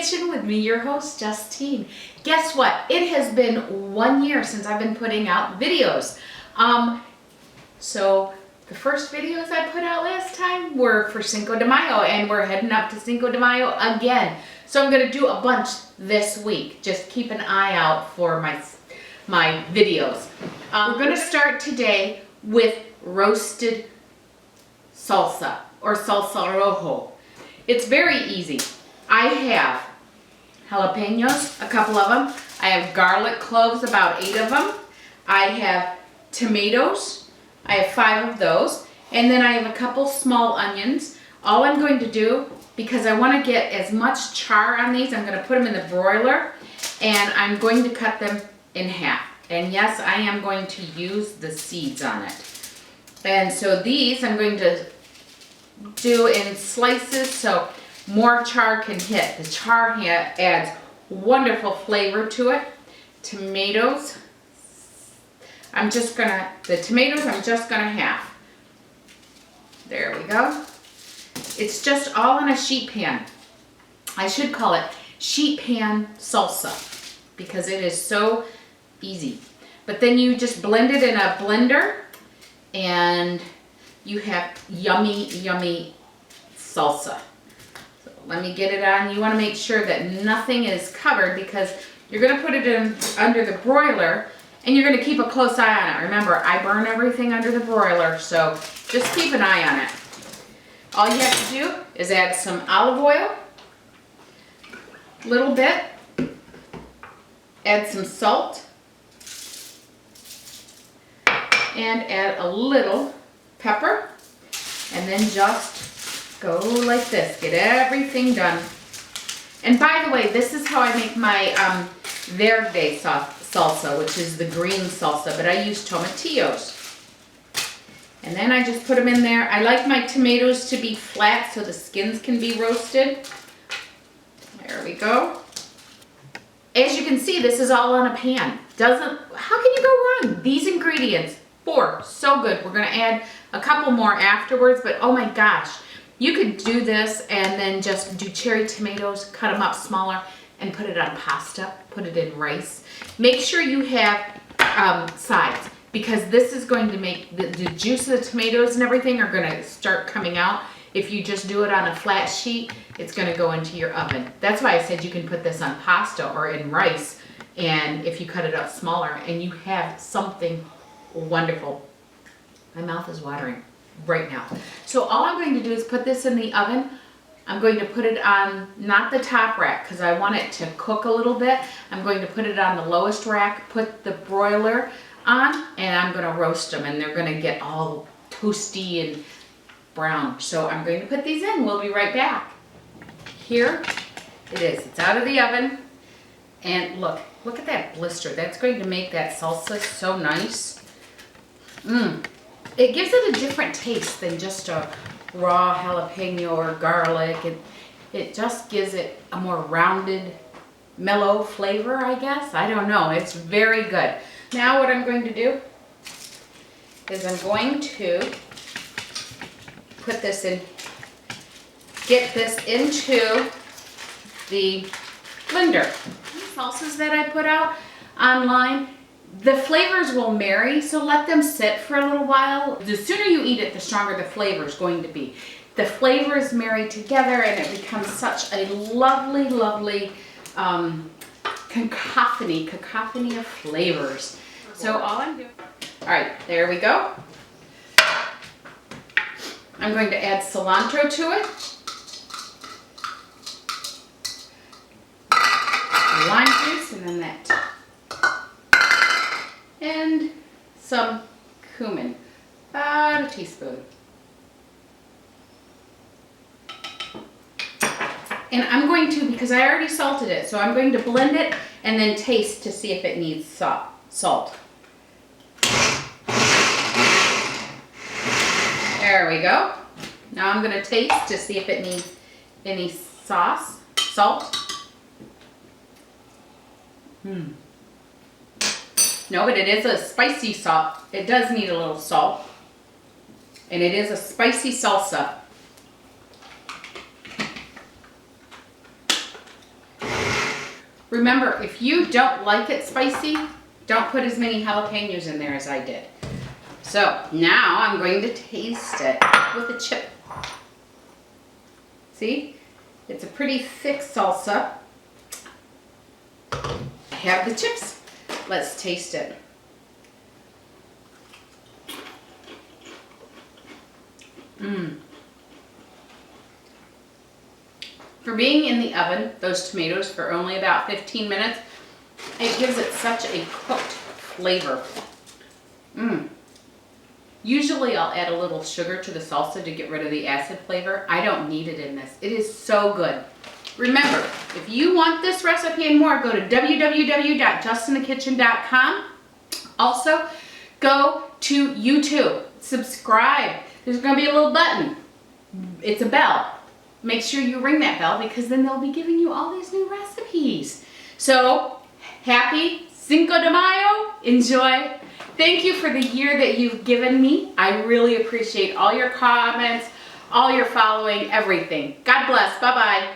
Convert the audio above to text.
kitchen with me, your host, Justine. Guess what? It has been 1 year since I've been putting out videos. So the first videos I put out last time were for Cinco de Mayo, and we're heading up to Cinco de Mayo again. So I'm gonna do a bunch this week. Just keep an eye out for my videos. We're gonna start today with roasted salsa or salsa rojo. It's very easy. I have jalapenos, a couple of them. I have garlic cloves, about 8 of them. I have tomatoes. I have 5 of those. And then I have a couple small onions. All I'm going to do, because I want to get as much char on these, I'm going to put them in the broiler and I'm going to cut them in half. And yes, I am going to use the seeds on it. And so these I'm going to do in slices so more char can hit. The char adds wonderful flavor to it. Tomatoes, the tomatoes I'm just gonna half. There we go. It's just all in a sheet pan. I should call it sheet pan salsa because it is so easy. But then you just blend it in a blender and you have yummy, yummy salsa. So let me get it on. You want to make sure that nothing is covered because you're going to put it in under the broiler and you're going to keep a close eye on it. Remember, I burn everything under the broiler, so just keep an eye on it. All you have to do is add some olive oil, a little bit, add some salt, and add a little pepper, and then just go like this. Get everything done. And by the way, this is how I make my verde salsa, which is the green salsa, but I use tomatillos. And then I just put them in there. I like my tomatoes to be flat so the skins can be roasted. There we go. As you can see, this is all on a pan. How can you go wrong? These ingredients, 4, so good. We're gonna add a couple more afterwards, but oh my gosh, you could do this and then just do cherry tomatoes, cut them up smaller, and put it on pasta, put it in rice. Make sure you have sides, because this is going to make the juice of the tomatoes and everything are gonna start coming out. If you just do it on a flat sheet, it's gonna go into your oven. That's why I said you can put this on pasta or in rice, and if you cut it up smaller, and you have something wonderful. My mouth is watering right now. So all I'm going to do is put this in the oven. I'm going to put it on, not the top rack, because I want it to cook a little bit. I'm going to put it on the lowest rack, put the broiler on, and I'm going to roast them, and they're going to get all toasty and brown. So I'm going to put these in. We'll be right back. Here it is. It's out of the oven. And look at that blister. That's going to make that salsa so nice. It gives it a different taste than just a raw jalapeno or garlic. It just gives it a more rounded, mellow flavor, I guess. I don't know. It's very good. Now what I'm going to do is I'm going to put this in, get this into the blender. The salsas that I put out online, the flavors will marry, so let them sit for a little while. The sooner you eat it, the stronger the flavor is going to be. The flavors marry together and it becomes such a lovely, lovely cacophony of flavors. So all I'm doing, all right, there we go. I'm going to add cilantro to it, lime juice, and then that, and some cumin, about a teaspoon. And I'm going to, because I already salted it, so I'm going to blend it and then taste to see if it needs salt. There we go. Now I'm going to taste to see if it needs any salt. No, but it is a spicy salt. It does need a little salt. And it is a spicy salsa. Remember, if you don't like it spicy, don't put as many jalapenos in there as I did. So now I'm going to taste it with a chip. See? It's a pretty thick salsa. I have the chips. Let's taste it. For being in the oven, those tomatoes for only about 15 minutes, it gives it such a cooked flavor. Usually I'll add a little sugar to the salsa to get rid of the acid flavor. I don't need it in this. It is so good. Remember, if you want this recipe and more, go to www.justinthekitchen.com. Also, go to YouTube. Subscribe. There's going to be a little button. It's a bell. Make sure you ring that bell because then they'll be giving you all these new recipes. So, happy Cinco de Mayo. Enjoy. Thank you for the year that you've given me. I really appreciate all your comments, all your following, everything. God bless. Bye-bye.